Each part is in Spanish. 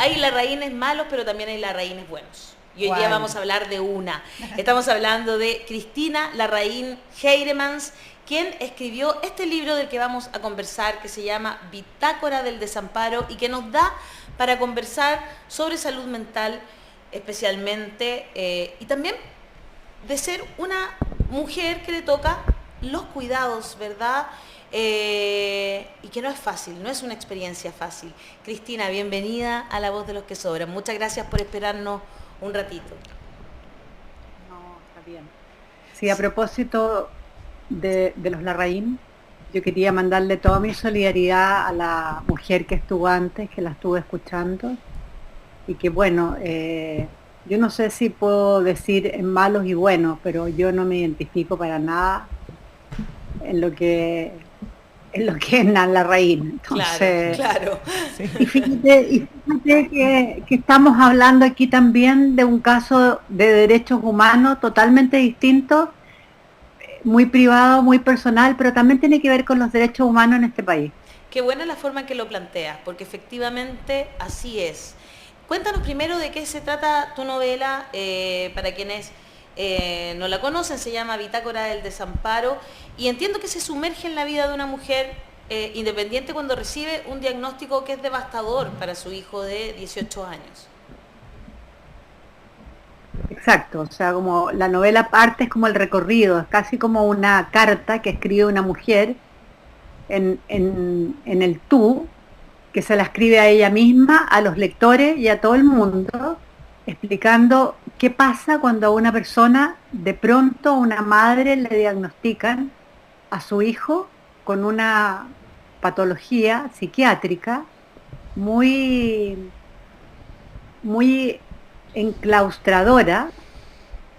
hay Larraínes malos, pero también hay Larraínes buenos. Y hoy día ¿Cuál? vamos a hablar de una. Estamos hablando de Cristina Larraín Heiremans, quien escribió este libro del que vamos a conversar, que se llama Bitácora del Desamparo, y que nos da para conversar sobre salud mental especialmente, y también de ser una mujer que le toca los cuidados, ¿verdad? Y que no es fácil, no es una experiencia fácil. Cristina, bienvenida a La Voz de los que Sobran. Muchas gracias por esperarnos un ratito. No, está bien. Sí, a propósito de los Larraín, yo quería mandarle toda mi solidaridad a la mujer que estuvo antes, que la estuve escuchando, y que bueno, yo no sé si puedo decir en malos y buenos, pero yo no me identifico para nada en lo que es Larraín. Claro, Entonces, claro. Sí. y fíjate que estamos hablando aquí también de un caso de derechos humanos totalmente distinto, muy privado, muy personal, pero también tiene que ver con los derechos humanos en este país. Qué buena la forma en que lo planteas, porque efectivamente así es. Cuéntanos primero de qué se trata tu novela, para quienes no la conocen, se llama Bitácora del Desamparo, y entiendo que se sumerge en la vida de una mujer independiente cuando recibe un diagnóstico que es devastador para su hijo de 18 años. Exacto, o sea, como la novela parte es como el recorrido, es casi como una carta que escribe una mujer en el tú, que se la escribe a ella misma, a los lectores y a todo el mundo, explicando qué pasa cuando a una persona, de pronto a una madre le diagnostican a su hijo con una patología psiquiátrica muy, muy enclaustradora,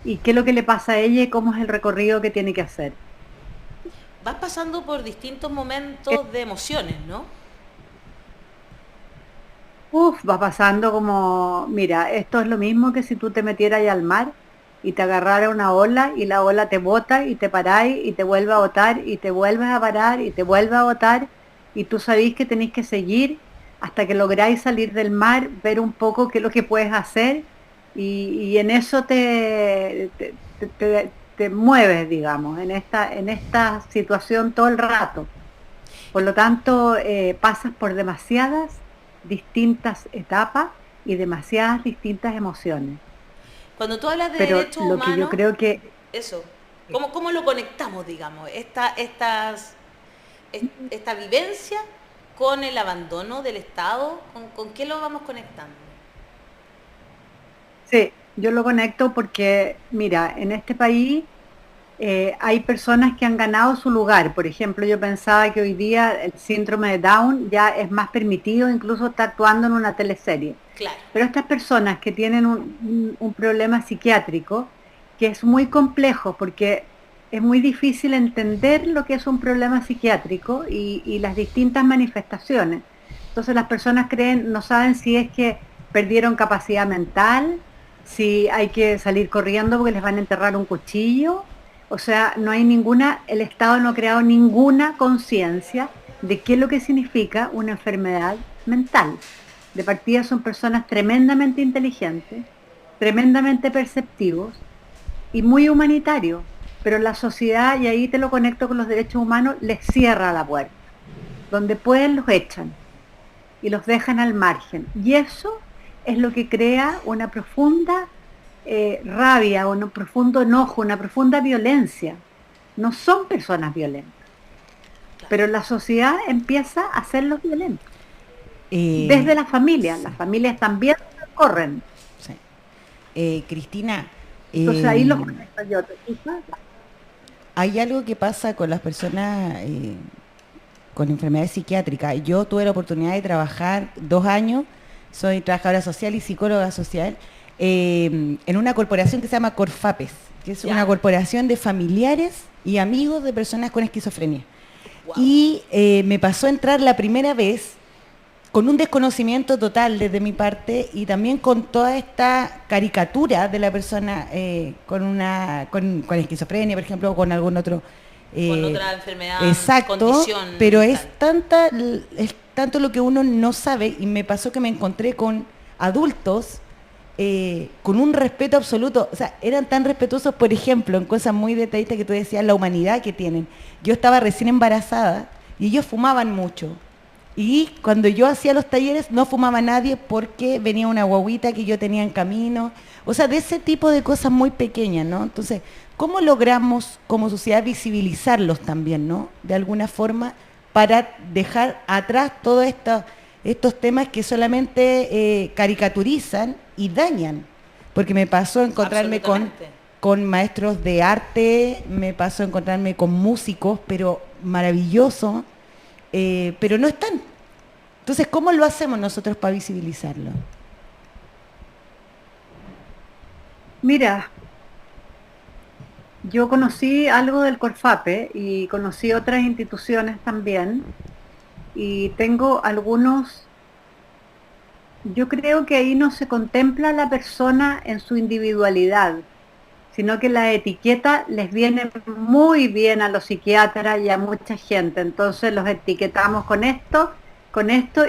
y qué es lo que le pasa a ella y cómo es el recorrido que tiene que hacer. Vas pasando por distintos momentos de emociones, ¿no? Va pasando como, mira, esto es lo mismo que si tú te metieras ahí al mar y te agarrara una ola y la ola te bota y te paráis y te vuelve a botar y te vuelves a parar y te vuelve a botar, y tú sabéis que tenéis que seguir hasta que lográis salir del mar, ver un poco qué es lo que puedes hacer, y en eso te mueves, digamos, en esta situación todo el rato. Por lo tanto, pasas por demasiadas distintas etapas y demasiadas distintas emociones. Cuando tú hablas de Pero derechos lo que yo humanos, creo que eso, ¿cómo lo conectamos, digamos, esta vivencia con el abandono del Estado? ¿Con qué lo vamos conectando? sí, yo lo conecto porque, mira, en este país hay personas que han ganado su lugar. Por ejemplo, yo pensaba que hoy día el síndrome de Down ya es más permitido, incluso está actuando en una teleserie. Claro. Pero estas personas que tienen un problema psiquiátrico, que es muy complejo porque es muy difícil entender lo que es un problema psiquiátrico y las distintas manifestaciones. Entonces las personas creen, no saben si es que perdieron capacidad mental, si hay que salir corriendo porque les van a enterrar un cuchillo. O sea, no hay ninguna, el Estado no ha creado ninguna conciencia de qué es lo que significa una enfermedad mental. De partida son personas tremendamente inteligentes, tremendamente perceptivos y muy humanitarios, pero la sociedad, y ahí te lo conecto con los derechos humanos, les cierra la puerta. Donde pueden los echan y los dejan al margen. Y eso es lo que crea una profunda rabia, un profundo enojo, una profunda violencia. No son personas violentas, pero la sociedad empieza a hacerlos violentos. Eh, Desde las familias también corren. sí. Cristina, Entonces ahí los conecto yo. ¿Te fijas? hay algo que pasa con las personas con enfermedades psiquiátricas. Yo tuve la oportunidad de trabajar 2 años, soy trabajadora social y psicóloga social, en una corporación que se llama Corfapes, que es una corporación de familiares y amigos de personas con esquizofrenia. Wow. Y me pasó a entrar la primera vez con un desconocimiento total desde mi parte, y también con toda esta caricatura de la persona con esquizofrenia, por ejemplo, o con algún otro... con otra enfermedad, exacto, condición. Pero es tanto lo que uno no sabe, y me pasó que me encontré con adultos con un respeto absoluto. O sea, eran tan respetuosos, por ejemplo, en cosas muy detallistas que tú decías, la humanidad que tienen. Yo estaba recién embarazada y ellos fumaban mucho. Y cuando yo hacía los talleres no fumaba nadie porque venía una guaguita que yo tenía en camino. O sea, de ese tipo de cosas muy pequeñas, ¿no? Entonces, ¿cómo logramos como sociedad visibilizarlos también, ¿no? De alguna forma, para dejar atrás todos estos temas que solamente caricaturizan y dañan. Porque me pasó encontrarme con maestros de arte, me pasó encontrarme con músicos, pero maravillosos, pero no están. Entonces, ¿cómo lo hacemos nosotros para visibilizarlo? Mira, yo conocí algo del Corfape y conocí otras instituciones también, y tengo algunos. Yo creo que ahí no se contempla a la persona en su individualidad, sino que la etiqueta les viene muy bien a los psiquiatras y a mucha gente. Entonces los etiquetamos con esto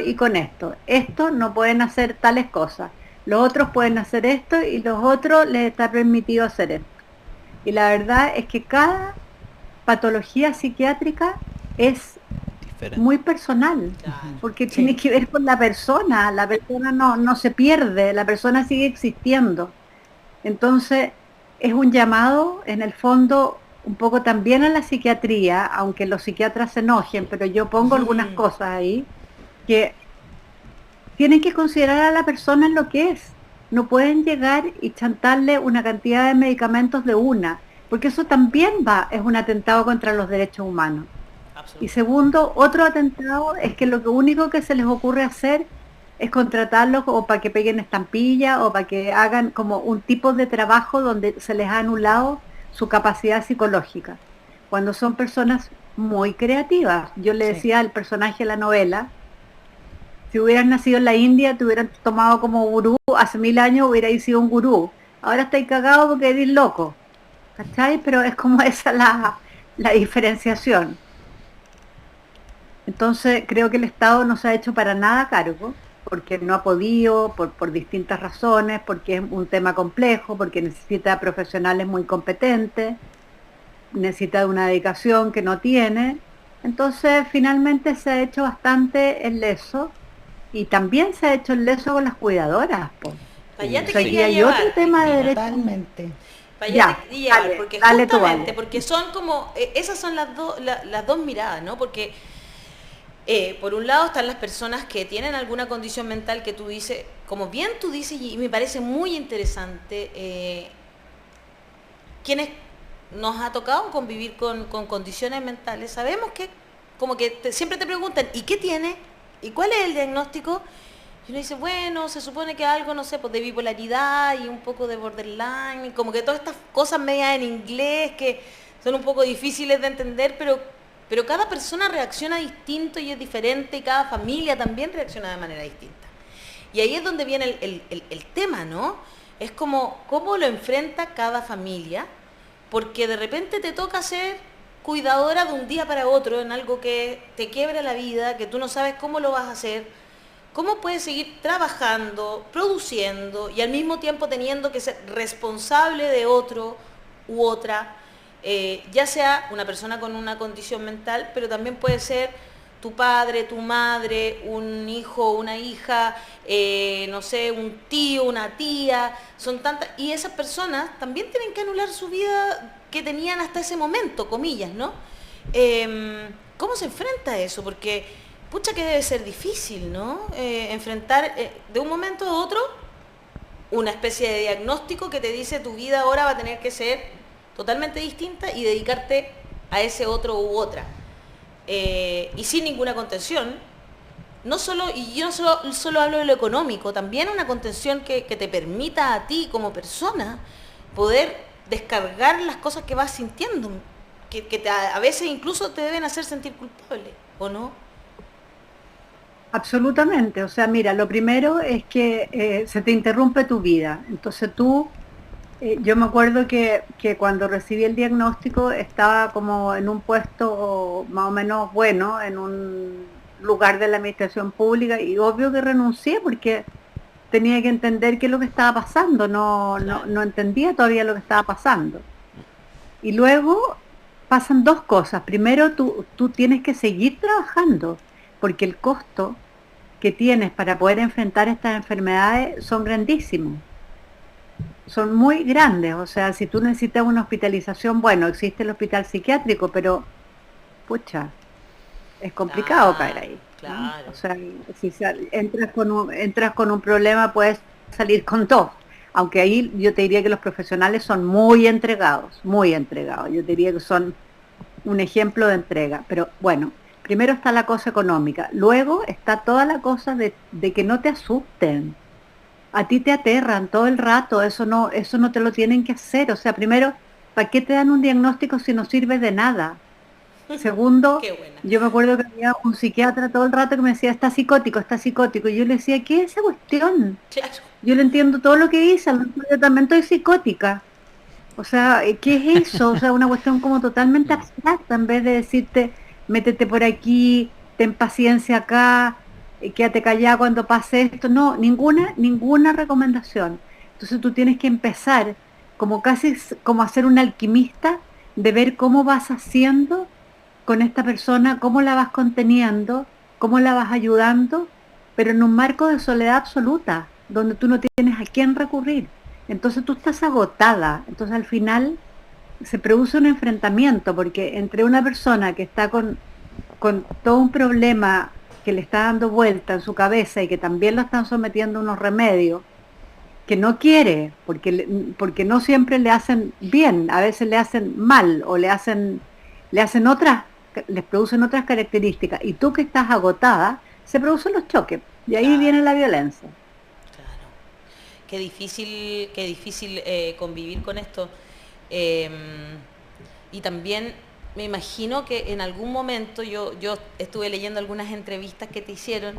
y con esto. Estos no pueden hacer tales cosas. Los otros pueden hacer esto y los otros les está permitido hacer esto. Y la verdad es que cada patología psiquiátrica es muy personal, porque tiene que ver con la persona no se pierde, la persona sigue existiendo. Entonces es un llamado en el fondo un poco también a la psiquiatría, aunque los psiquiatras se enojen, pero yo pongo algunas cosas ahí, que tienen que considerar a la persona en lo que es. No pueden llegar y chantarle una cantidad de medicamentos de una, porque eso también es un atentado contra los derechos humanos. Y segundo, otro atentado es que lo único que se les ocurre hacer es contratarlos o para que peguen estampillas o para que hagan como un tipo de trabajo donde se les ha anulado su capacidad psicológica, cuando son personas muy creativas. Yo le decía al personaje de la novela, si hubieras nacido en la India, te hubieran tomado como gurú, hace 1000 años hubierais sido un gurú, ahora estáis cagados porque eres loco, ¿cachai? Pero es como esa la diferenciación. Entonces creo que el Estado no se ha hecho para nada cargo, porque no ha podido, por distintas razones, porque es un tema complejo, porque necesita profesionales muy competentes, necesita una dedicación que no tiene. Entonces finalmente se ha hecho bastante el leso, y también se ha hecho el leso con las cuidadoras. Allá te quería llevar, otro tema de derecho. Totalmente. Para allá te quería llevar, porque justamente, porque son como, esas son las dos miradas, ¿no? Porque por un lado están las personas que tienen alguna condición mental que tú dices, como bien tú dices, y me parece muy interesante, quienes nos ha tocado convivir con condiciones mentales, sabemos que como que siempre te preguntan, ¿y qué tiene? ¿Y cuál es el diagnóstico? Y uno dice, bueno, se supone que algo, no sé, pues de bipolaridad y un poco de borderline, como que todas estas cosas medias en inglés que son un poco difíciles de entender, pero cada persona reacciona distinto y es diferente, y cada familia también reacciona de manera distinta. Y ahí es donde viene el tema, ¿no? Es como cómo lo enfrenta cada familia, porque de repente te toca ser cuidadora de un día para otro en algo que te quiebra la vida, que tú no sabes cómo lo vas a hacer, cómo puedes seguir trabajando, produciendo y al mismo tiempo teniendo que ser responsable de otro u otra. Ya sea una persona con una condición mental, pero también puede ser tu padre, tu madre, un hijo, una hija, no sé, un tío, una tía, son tantas, y esas personas también tienen que anular su vida que tenían hasta ese momento, comillas, ¿no? ¿Cómo se enfrenta a eso? Porque, pucha que debe ser difícil, ¿no? Enfrentar de un momento a otro una especie de diagnóstico que te dice tu vida ahora va a tener que ser totalmente distinta y dedicarte a ese otro u otra. Y sin ninguna contención, y yo no solo hablo de lo económico, también una contención que te permita a ti como persona poder descargar las cosas que vas sintiendo, que a veces incluso te deben hacer sentir culpable, ¿o no? Absolutamente, o sea, mira, lo primero es que se te interrumpe tu vida, entonces tú... yo me acuerdo que cuando recibí el diagnóstico estaba como en un puesto más o menos bueno, en un lugar de la administración pública, y obvio que renuncié porque tenía que entender qué es lo que estaba pasando, no entendía todavía lo que estaba pasando. Y luego pasan dos cosas. Primero, tú tienes que seguir trabajando, porque el costo que tienes para poder enfrentar estas enfermedades son grandísimos. Son muy grandes. O sea, si tú necesitas una hospitalización, bueno, existe el hospital psiquiátrico, pero, pucha, es complicado caer ahí, ¿no? Claro. O sea, si entras con un problema, puedes salir con dos. Aunque ahí yo te diría que los profesionales son muy entregados, muy entregados. Yo te diría que son un ejemplo de entrega. Pero bueno, primero está la cosa económica, luego está toda la cosa de que no te asusten. A ti te aterran todo el rato, eso no te lo tienen que hacer. O sea, primero, ¿para qué te dan un diagnóstico si no sirve de nada? Segundo, Qué buena. yo me acuerdo que había un psiquiatra todo el rato que me decía, está psicótico, está psicótico. Y yo le decía, ¿qué es esa cuestión? Claro. Yo le entiendo todo lo que dice, yo también estoy psicótica. O sea, ¿qué es eso? O sea, una cuestión como totalmente abstracta, en vez de decirte, métete por aquí, ten paciencia acá, quédate callada cuando pase esto. No, ninguna recomendación. Entonces tú tienes que empezar como casi como a ser un alquimista, de ver cómo vas haciendo con esta persona, cómo la vas conteniendo, cómo la vas ayudando, pero en un marco de soledad absoluta, donde tú no tienes a quién recurrir. Entonces tú estás agotada. Entonces al final se produce un enfrentamiento, porque entre una persona que está con todo un problema que le está dando vuelta en su cabeza y que también lo están sometiendo a unos remedios, que no quiere, porque no siempre le hacen bien, a veces le hacen mal o les producen otras características, y tú que estás agotada, se producen los choques, y ahí Claro. viene la violencia. Claro. Qué difícil convivir con esto. Y también me imagino que en algún momento, yo estuve leyendo algunas entrevistas que te hicieron,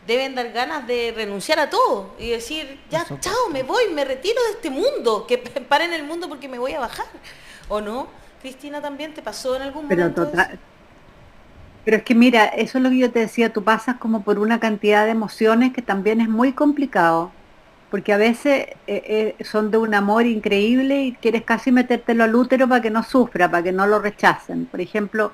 deben dar ganas de renunciar a todo y decir, ya, chao, me voy, me retiro de este mundo, que paren el mundo porque me voy a bajar. ¿O no? Cristina, ¿también te pasó en algún Pero momento eso? pero es que mira, eso es lo que yo te decía, tú pasas como por una cantidad de emociones que también es muy complicado, porque a veces son de un amor increíble y quieres casi metértelo al útero para que no sufra, para que no lo rechacen. Por ejemplo,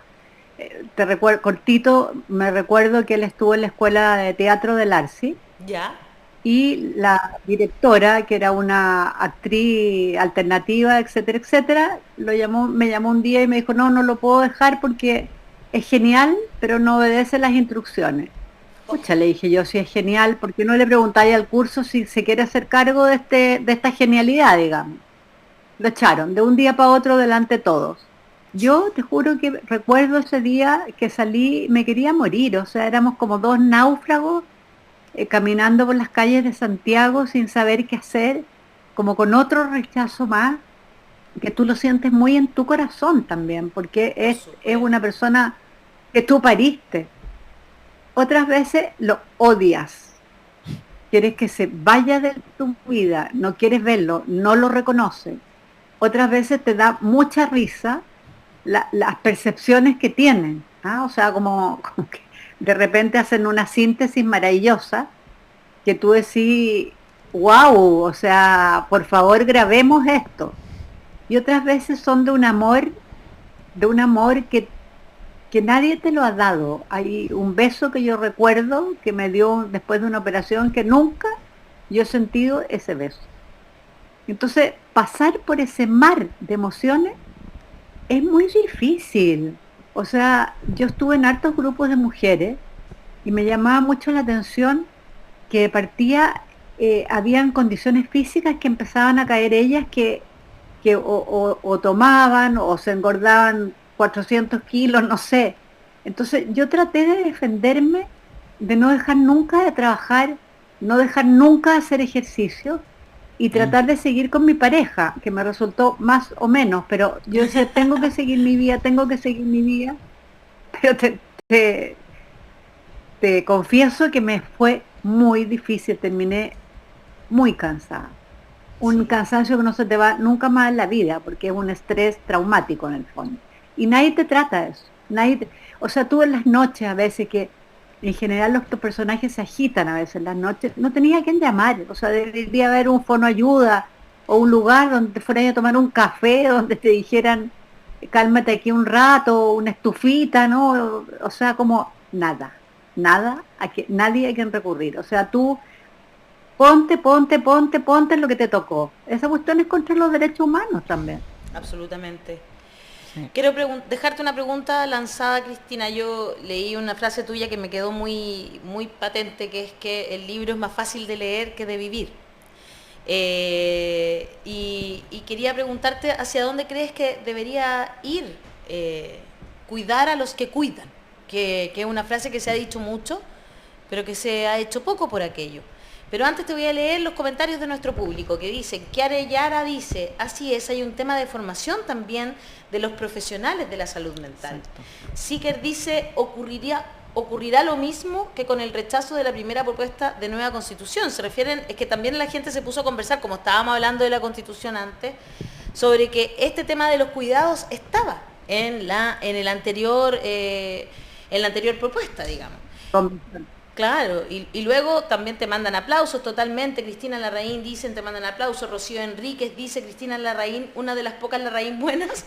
te recuerdo, cortito, me recuerdo que él estuvo en la escuela de teatro del Arci, ¿Ya? y la directora, que era una actriz alternativa, etcétera, etcétera, me llamó un día y me dijo, no lo puedo dejar porque es genial, pero no obedece las instrucciones. Pucha, le dije yo, si es genial, ¿por qué no le preguntáis al curso si se quiere hacer cargo de esta genialidad, digamos? Lo echaron de un día para otro delante de todos. Yo te juro que recuerdo ese día que salí, me quería morir, o sea, éramos como dos náufragos caminando por las calles de Santiago sin saber qué hacer, como con otro rechazo más, que tú lo sientes muy en tu corazón también, porque Por es una supuesto. persona que tú pariste. Otras veces lo odias, quieres que se vaya de tu vida, no quieres verlo, no lo reconoces. Otras veces te da mucha risa las percepciones que tienen, ¿ah? O sea, como que de repente hacen una síntesis maravillosa que tú decís, wow, o sea, por favor grabemos esto. Y otras veces son de un amor que nadie te lo ha dado. Hay un beso que yo recuerdo que me dio después de una operación, que nunca yo he sentido ese beso. Entonces, pasar por ese mar de emociones es muy difícil. O sea, yo estuve en hartos grupos de mujeres y me llamaba mucho la atención que de partida habían condiciones físicas que empezaban a caer ellas, que o tomaban o se engordaban 400 kilos, no sé. Entonces yo traté de defenderme, de no dejar nunca de trabajar, no dejar nunca de hacer ejercicio y tratar de seguir con mi pareja, que me resultó más o menos, pero yo decía, tengo que seguir mi vida, tengo que seguir mi vida, pero te, te confieso que me fue muy difícil, terminé muy cansada. Un Sí. cansancio que no se te va nunca más en la vida, porque es un estrés traumático en el fondo. Y nadie te trata de eso. O sea, tú en las noches a veces que en general los personajes se agitan a veces en las noches, no tenía a quién llamar, o sea, debería haber un fono ayuda o un lugar donde te fueran a tomar un café, donde te dijeran, cálmate aquí un rato, una estufita, ¿no? O sea, como nada, nada, nadie a quien recurrir. O sea, tú ponte en lo que te tocó. Esa cuestión es contra los derechos humanos también. Absolutamente. Sí. Quiero dejarte una pregunta lanzada, Cristina. Yo leí una frase tuya que me quedó muy, muy patente, que es que el libro es más fácil de leer que de vivir. Y quería preguntarte hacia dónde crees que debería ir cuidar a los que cuidan, que es una frase que se ha dicho mucho, pero que se ha hecho poco por aquello. Pero antes te voy a leer los comentarios de nuestro público, que dicen, Kiare Yara dice, así es, hay un tema de formación también de los profesionales de la salud mental. Siker dice, ocurrirá lo mismo que con el rechazo de la primera propuesta de nueva constitución. Se refieren, es que también la gente se puso a conversar, como estábamos hablando de la constitución antes, sobre que este tema de los cuidados estaba en la anterior propuesta, digamos. Claro, y luego también te mandan aplausos totalmente. Cristina Larraín dicen, te mandan aplausos. Rocío Enríquez dice, Cristina Larraín, una de las pocas Larraín buenas.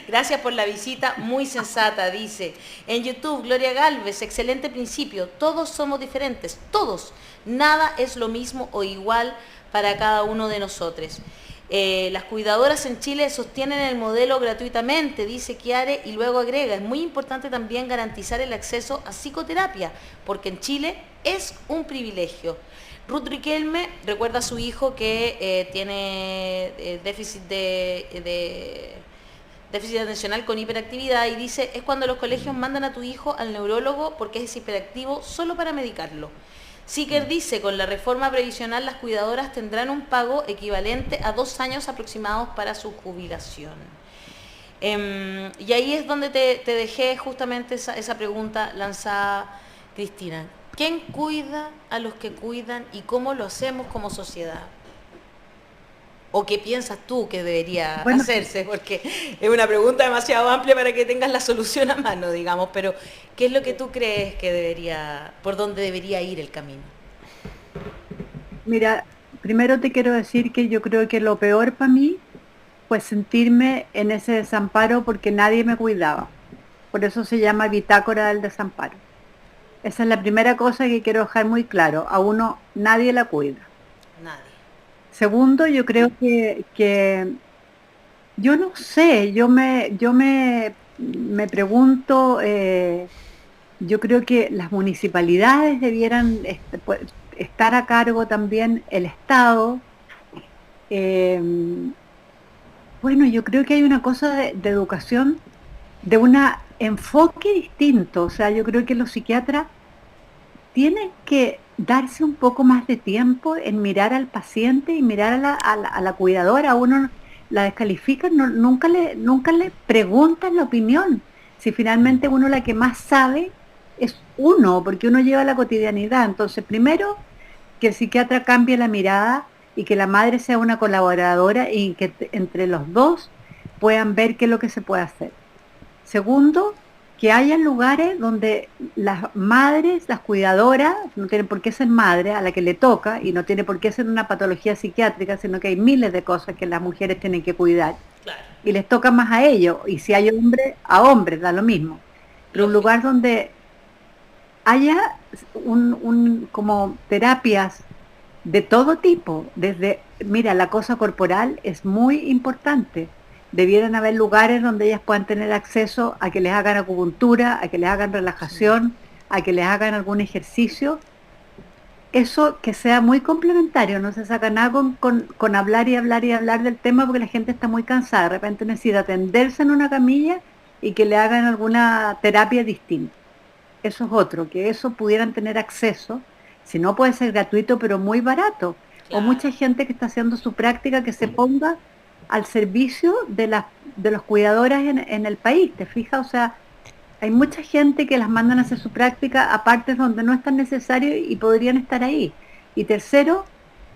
Gracias por la visita, muy sensata, dice. En YouTube, Gloria Galvez, excelente principio. Todos somos diferentes, todos. Nada es lo mismo o igual para cada uno de nosotros. Las cuidadoras en Chile sostienen el modelo gratuitamente, dice Kiare, y luego agrega, es muy importante también garantizar el acceso a psicoterapia, porque en Chile es un privilegio. Ruth Riquelme recuerda a su hijo que tiene déficit atencional con hiperactividad y dice, es cuando los colegios mandan a tu hijo al neurólogo porque es hiperactivo solo para medicarlo. Siker dice, con la reforma previsional las cuidadoras tendrán un pago equivalente a 2 años aproximados para su jubilación. Y ahí es donde te dejé justamente esa pregunta lanzada, Cristina. ¿Quién cuida a los que cuidan y cómo lo hacemos como sociedad? ¿O qué piensas tú que debería hacerse? Porque es una pregunta demasiado amplia para que tengas la solución a mano, digamos, pero ¿qué es lo que tú crees que por dónde debería ir el camino? Mira, primero te quiero decir que yo creo que lo peor para mí fue sentirme en ese desamparo porque nadie me cuidaba. Por eso se llama bitácora del desamparo. Esa es la primera cosa que quiero dejar muy claro. A uno nadie la cuida. Nadie. Segundo, yo creo que yo no sé, yo me pregunto, yo creo que las municipalidades debieran estar a cargo también, el Estado. Bueno, yo creo que hay una cosa de educación, de un enfoque distinto. O sea, yo creo que los psiquiatras tienen que darse un poco más de tiempo en mirar al paciente y mirar a la cuidadora. A uno la descalifican, nunca le preguntan la opinión. Si finalmente uno la que más sabe es uno, porque uno lleva la cotidianidad. Entonces, primero, que el psiquiatra cambie la mirada y que la madre sea una colaboradora y que entre los dos puedan ver qué es lo que se puede hacer. Segundo, que haya lugares donde las madres, las cuidadoras, no tienen por qué ser madre a la que le toca, y no tiene por qué ser una patología psiquiátrica, sino que hay miles de cosas que las mujeres tienen que cuidar. Claro. Y les toca más a ellos, y si hay hombre, a hombres, da lo mismo. Pero un lugar donde haya como terapias de todo tipo, desde, mira, la cosa corporal es muy importante. Debieran haber lugares donde ellas puedan tener acceso a que les hagan acupuntura, a que les hagan relajación, a que les hagan algún ejercicio. Eso que sea muy complementario, no se saca nada con hablar y hablar y hablar del tema porque la gente está muy cansada. De repente necesita atenderse en una camilla y que le hagan alguna terapia distinta. Eso es otro, que eso pudieran tener acceso, si no puede ser gratuito, pero muy barato. Claro. O mucha gente que está haciendo su práctica que se ponga al servicio de los cuidadoras en el país, ¿te fijas? O sea, hay mucha gente que las mandan a hacer su práctica a partes donde no es tan necesario y podrían estar ahí. Y tercero,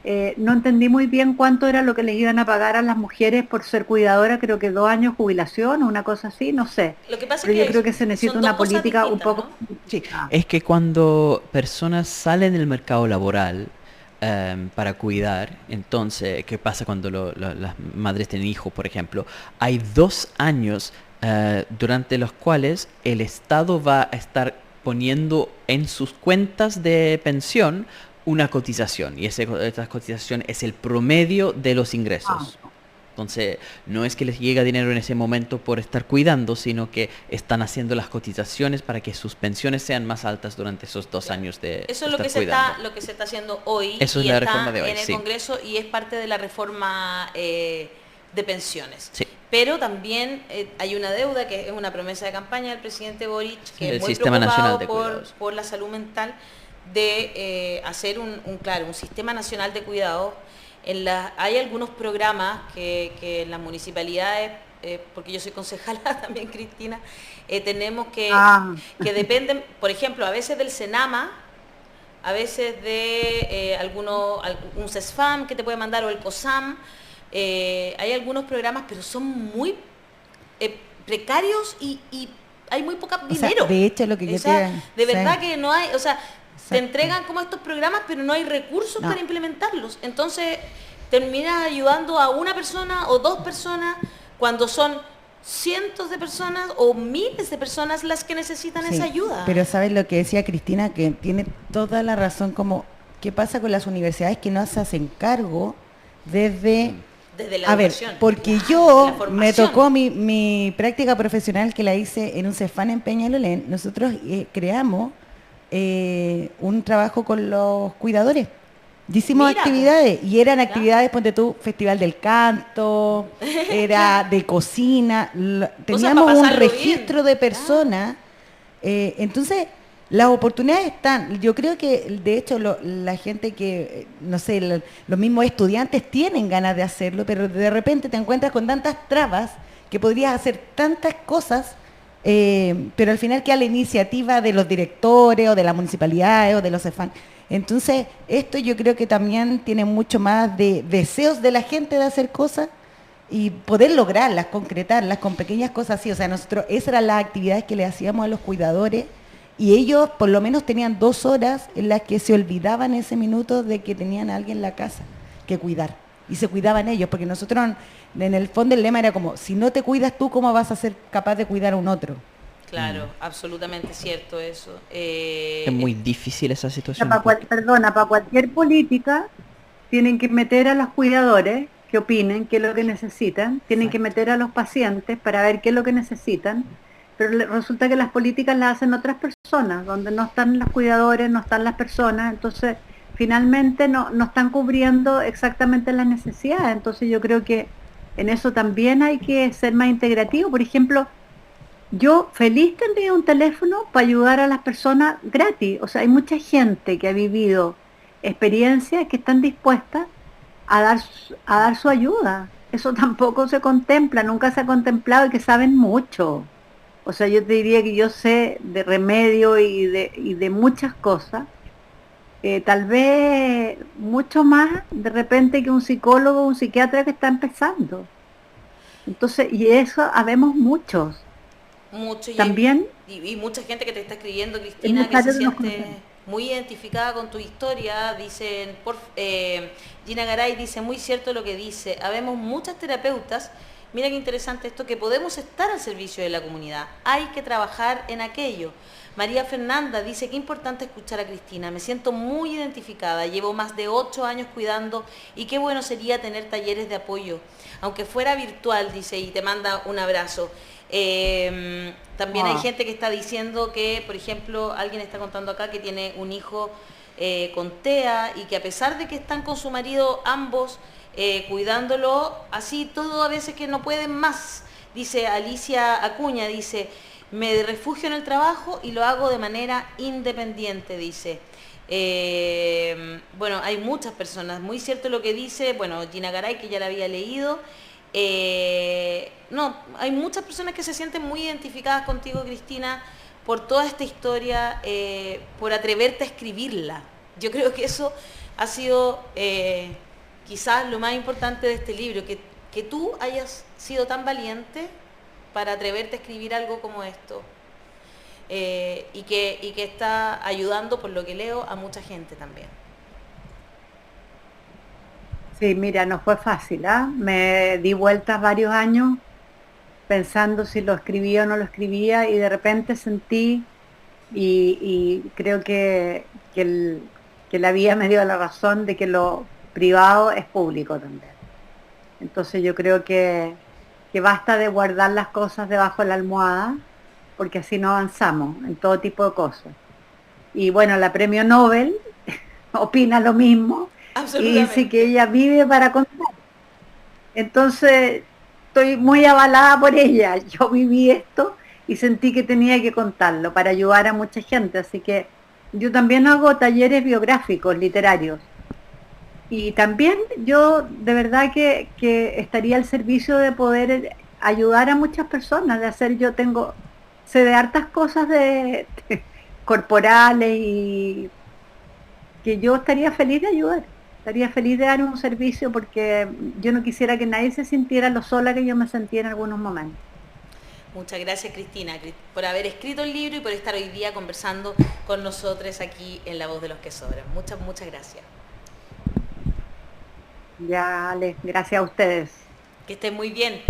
No entendí muy bien cuánto era lo que les iban a pagar a las mujeres por ser cuidadora, creo que 2 años jubilación o una cosa así, no sé. Lo que pasa Pero es yo que creo que se necesita son dos una cosas política un distintas, poco... ¿no? Sí, Ah, es que cuando personas salen del mercado laboral para cuidar, entonces, ¿qué pasa cuando las madres tienen hijos, por ejemplo? Hay 2 años durante los cuales el Estado va a estar poniendo en sus cuentas de pensión una cotización, y esa cotización es el promedio de los ingresos. ah, Entonces, no es que les llega dinero en ese momento por estar cuidando, sino que están haciendo las cotizaciones para que sus pensiones sean más altas durante esos 2 años de Eso es lo estar que cuidando. lo que se está haciendo hoy Eso es y la está reforma de hoy, en el sí. Congreso y es parte de la reforma de pensiones. Sí. Pero también hay una deuda que es una promesa de campaña del presidente Boric, que El es muy Sistema Nacional preocupado de Cuidados. por la salud mental, de hacer un sistema nacional de cuidados. Hay algunos programas que en las municipalidades, porque yo soy concejala también, Cristina, tenemos ah, que dependen, por ejemplo, a veces del Senama, a veces de un CESFAM que te puede mandar o el COSAM. Hay algunos programas, pero son muy precarios y hay muy poco O sea, dinero. de hecho, lo que yo O sea, te... de verdad sí, que no hay, o sea, te exacto. entregan como estos programas, pero no hay recursos No. para implementarlos. Entonces, terminas ayudando a una persona o dos personas cuando son cientos de personas o miles de personas las que necesitan Sí, esa ayuda. pero sabes lo que decía Cristina, que tiene toda la razón, como qué pasa con las universidades que no se hacen cargo desde... Desde la A ver, educación. porque La yo formación. me tocó mi práctica profesional que la hice en un Cefán en Peñalolén. Nosotros creamos un trabajo con los cuidadores. Y hicimos Mira, actividades y eran ¿ya? actividades, ponte tú, Festival del Canto, era de cocina, teníamos pa' un pasarlo registro bien. de personas. Entonces, las oportunidades están. Yo creo que, de hecho, la gente que, no sé, los mismos estudiantes tienen ganas de hacerlo, pero de repente te encuentras con tantas trabas que podrías hacer tantas cosas, pero al final queda la iniciativa de los directores o de las municipalidades o de los CEFAN. Entonces, esto yo creo que también tiene mucho más de deseos de la gente de hacer cosas y poder lograrlas, concretarlas con pequeñas cosas así. O sea, nosotros, esas eran las actividades que le hacíamos a los cuidadores y ellos por lo menos tenían 2 horas en las que se olvidaban ese minuto de que tenían a alguien en la casa que cuidar. Y se cuidaban ellos, porque nosotros, en el fondo, el lema era como, si no te cuidas tú, ¿cómo vas a ser capaz de cuidar a un otro? Claro, absolutamente cierto eso. Es muy difícil esa situación. para cualquier política tienen que meter a los cuidadores que opinen qué es lo que necesitan, tienen que meter a los pacientes para ver qué es lo que necesitan, pero resulta que las políticas las hacen otras personas, donde no están los cuidadores, no están las personas, entonces finalmente no están cubriendo exactamente las necesidades. Entonces yo creo que en eso también hay que ser más integrativo. Por ejemplo, yo feliz tendría un teléfono para ayudar a las personas gratis. O sea, hay mucha gente que ha vivido experiencias que están dispuestas a dar su ayuda. Eso tampoco se contempla, nunca se ha contemplado y que saben mucho. O sea, yo te diría que yo sé de remedio y de muchas cosas, tal vez mucho más de repente que un psicólogo o un psiquiatra que está empezando. Entonces, y eso habemos muchos. Mucho También y mucha gente que te está escribiendo, es Cristina, que se necesario que nos siente conozcamos. muy identificada con tu historia. Dicen, Gina Garay dice, muy cierto lo que dice, habemos muchas terapeutas, mira qué interesante esto, que podemos estar al servicio de la comunidad, hay que trabajar en aquello. María Fernanda dice, qué importante escuchar a Cristina, me siento muy identificada, llevo más de 8 años cuidando y qué bueno sería tener talleres de apoyo, aunque fuera virtual, dice, y te manda un abrazo. También hay gente que está diciendo que, por ejemplo, alguien está contando acá que tiene un hijo con TEA y que a pesar de que están con su marido ambos cuidándolo, así todo a veces que no pueden más. Dice Alicia Acuña, dice, me refugio en el trabajo y lo hago de manera independiente, dice. Bueno, hay muchas personas, muy cierto lo que dice, bueno, Gina Garay, que ya la había leído. No, hay muchas personas que se sienten muy identificadas contigo, Cristina, por toda esta historia, por atreverte a escribirla. Yo creo que eso ha sido quizás lo más importante de este libro, que tú hayas sido tan valiente para atreverte a escribir algo como esto. Y que está ayudando, por lo que leo, a mucha gente también. Sí, mira, no fue fácil, ¿ah? Me di vueltas varios años pensando si lo escribía o no lo escribía y de repente sentí y creo que la vida me dio la razón de que lo privado es público también. Entonces yo creo que basta de guardar las cosas debajo de la almohada porque así no avanzamos en todo tipo de cosas. Y bueno, la premio Nobel opina lo mismo y dice que ella vive para contar. Entonces, estoy muy avalada por ella. Yo viví esto y sentí que tenía que contarlo para ayudar a mucha gente. Así que yo también hago talleres biográficos, literarios. Y también yo de verdad que estaría al servicio de poder ayudar a muchas personas, sé de hartas cosas corporales y que yo estaría feliz de ayudar. Estaría feliz de dar un servicio porque yo no quisiera que nadie se sintiera lo sola que yo me sentía en algunos momentos. Muchas gracias, Cristina, por haber escrito el libro y por estar hoy día conversando con nosotros aquí en La Voz de los que Sobran. Muchas, muchas gracias. Ya, Ale, gracias a ustedes. Que estén muy bien.